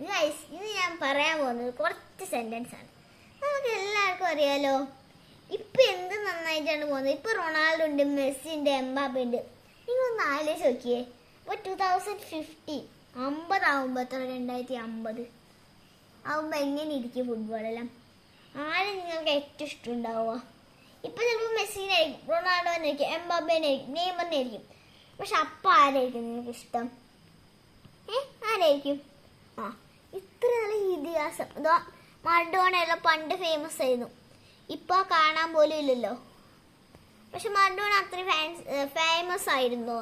Guys, ഇന്ന് ഞാൻ പറയാൻ പോകുന്നത് കുറച്ച് സെന്റൻസ് ആണ്. നമുക്ക് എല്ലാവർക്കും അറിയാലോ, ഇപ്പൊ എന്ത് നന്നായിട്ടാണ് പോകുന്നത്. ഇപ്പൊ റൊണാൾഡോ ഉണ്ട്, മെസ്സി ഉണ്ട്, എംബാപ്പെ ഉണ്ട്. നിങ്ങളൊന്ന് ആലോചിച്ച് നോക്കിയേ. ഇപ്പൊ 2050 50 ആവുമ്പോ, എത്ര 2050 ആവുമ്പോ എങ്ങനെ ഇരിക്കും ഫുട്ബോളെല്ലാം? ആരും നിങ്ങൾക്ക് ഏറ്റവും ഇഷ്ടം ഉണ്ടാവുക? ഇപ്പൊ ചിലപ്പോൾ മെസ്സിനായിരിക്കും, റൊണാൾഡോനായിരിക്കും, എംബാപ്പേനായിരിക്കും, നെയ്മറിനായിരിക്കും. പക്ഷെ അപ്പൊ ആരായിരിക്കും നിങ്ങൾക്ക് ഇഷ്ടം? ആരായിരിക്കും? ഇത്ര നല്ല ഇതിഹാസം. ഇതോ മറഡോണയെല്ലാം പണ്ട് ഫേമസ് ആയിരുന്നു, ഇപ്പൊ കാണാൻ പോലും ഇല്ലല്ലോ. പക്ഷെ മറഡോണ അത്ര ഫേമസ് ആയിരുന്നു.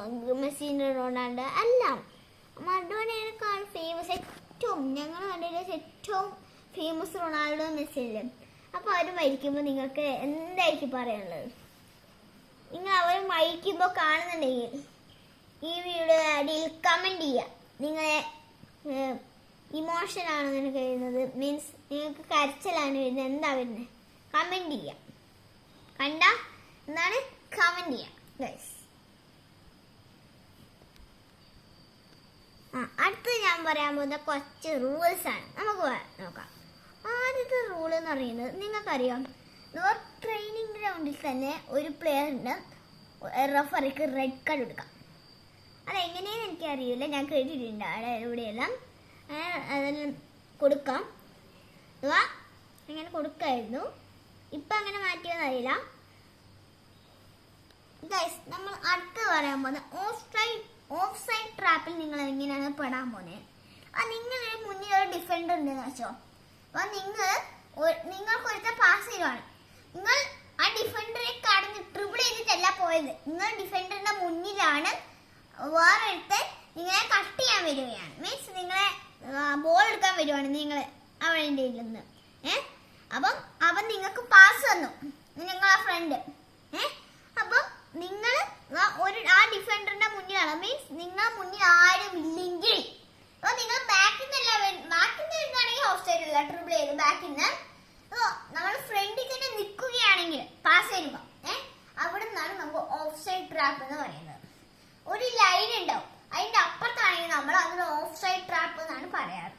മെസ്സിന്റെ റൊണാൾഡോ അല്ല, മറഡോണയേക്കാൾ ഫേമസ് ഏറ്റവും ഞങ്ങൾ കണ്ടതിൽ ഏറ്റവും ഫേമസ് റൊണാൾഡോ, മെസ്സി അല്ലേ. അപ്പൊ അവർ മരിക്കുമ്പോൾ നിങ്ങൾക്ക് എന്തായിരിക്കും പറയാനുള്ളത്? നിങ്ങൾ അവർ മരിക്കുമ്പോൾ കാണുന്നുണ്ടെങ്കിൽ ഈ വീഡിയോ അടിയിൽ കമന്റ് ചെയ്യുക. നിങ്ങളെ ഇമോഷൻ ആണ് നിനക്ക് വരുന്നത്, മീൻസ് നിങ്ങൾക്ക് കരച്ചിലാണ് വരുന്നത്, എന്താ വരുന്നത്? കമന്റ് ചെയ്യാം. കണ്ട എന്താണ് കമന്റ് ചെയ്യാം ഗൈസ്. അടുത്ത് ഞാൻ പറയാൻ പോകുന്ന കുറച്ച് റൂൾസ് ആണ്. നമുക്ക് നോക്കാം. ആദ്യത്തെ റൂൾ എന്ന് പറയുന്നത് നിങ്ങൾക്കറിയാം, ട്രെയിനിങ് ഗ്രൗണ്ടിൽ തന്നെ ഒരു പ്ലെയറിന് റഫറിക്ക് റെഡ് കാർഡ് കൊടുക്കാം. അതെങ്ങനെയെന്ന് എനിക്കറിയില്ല, ഞാൻ കേട്ടിട്ടുണ്ട് അവിടെ എവിടെയെല്ലാം അതെല്ലാം കൊടുക്കാം. അഥവാ അങ്ങനെ കൊടുക്കായിരുന്നു, ഇപ്പം അങ്ങനെ മാറ്റിയെന്നറിയില്ല ഗൈസ്. നമ്മൾ അടുത്ത് പറയാൻ പോകുന്നത് ഓഫ് സൈഡ് ട്രാപ്പിൽ നിങ്ങൾ എങ്ങനെയാണ് പെടാൻ പോകുന്നത്. നിങ്ങളുടെ മുന്നിൽ ഒരു ഡിഫൻഡർ ഉണ്ടെന്ന് വെച്ചോ. അപ്പൊ നിങ്ങൾക്ക് ഒരുത്ത പാസ് ചെയ്യുവാണ്. നിങ്ങൾ ആ ഡിഫൻഡറെ കടന്ന് ട്രിബിൾ ചെയ്തിട്ടല്ല പോയത്. നിങ്ങൾ ഡിഫൻഡറിന്റെ മുന്നിലാണ്, വേറൊരുത്തൻ നിങ്ങളെ കട്ട് ചെയ്യാൻ വരികയാണ്, മീൻസ് നിങ്ങളെ ബോൾ എടുക്കാൻ വരുവാണ് നിങ്ങൾ അവൻ്റെ നിന്ന്. അപ്പം നിങ്ങൾക്ക് പാസ് തന്നു നിങ്ങളെ ഫ്രണ്ട്. അപ്പം നിങ്ങൾ ആ ഡിഫൻഡറിന്റെ മുന്നിലാണ്, മീൻസ് നിങ്ങളെ മുന്നിൽ ആരും ഇല്ലെങ്കിൽ, അപ്പൊ നിങ്ങൾ ബാക്കിൽ നിന്നാണെങ്കിൽ ഓഫ് സൈഡ് അല്ല, ട്രിബിൾ ചെയ്ത് ബാക്കിൽ നിന്ന് നമ്മൾ ഫ്രണ്ടിൽ തന്നെ നിൽക്കുകയാണെങ്കിൽ പാസ് ചെയ്യുമ്പോൾ അവിടെ നിന്നാണ് നമുക്ക് ഓഫ് സൈഡ് ട്രാപ്പ് എന്ന് പറയുന്നത്. ഒരു ലൈൻ ഉണ്ടാവും, അതിന്റെ അപ്പുറത്താണെങ്കിൽ നമ്മൾ അതിന് ഓഫ് സൈഡ് ട്രാപ്പ് എന്നാണ് പറയാറ്.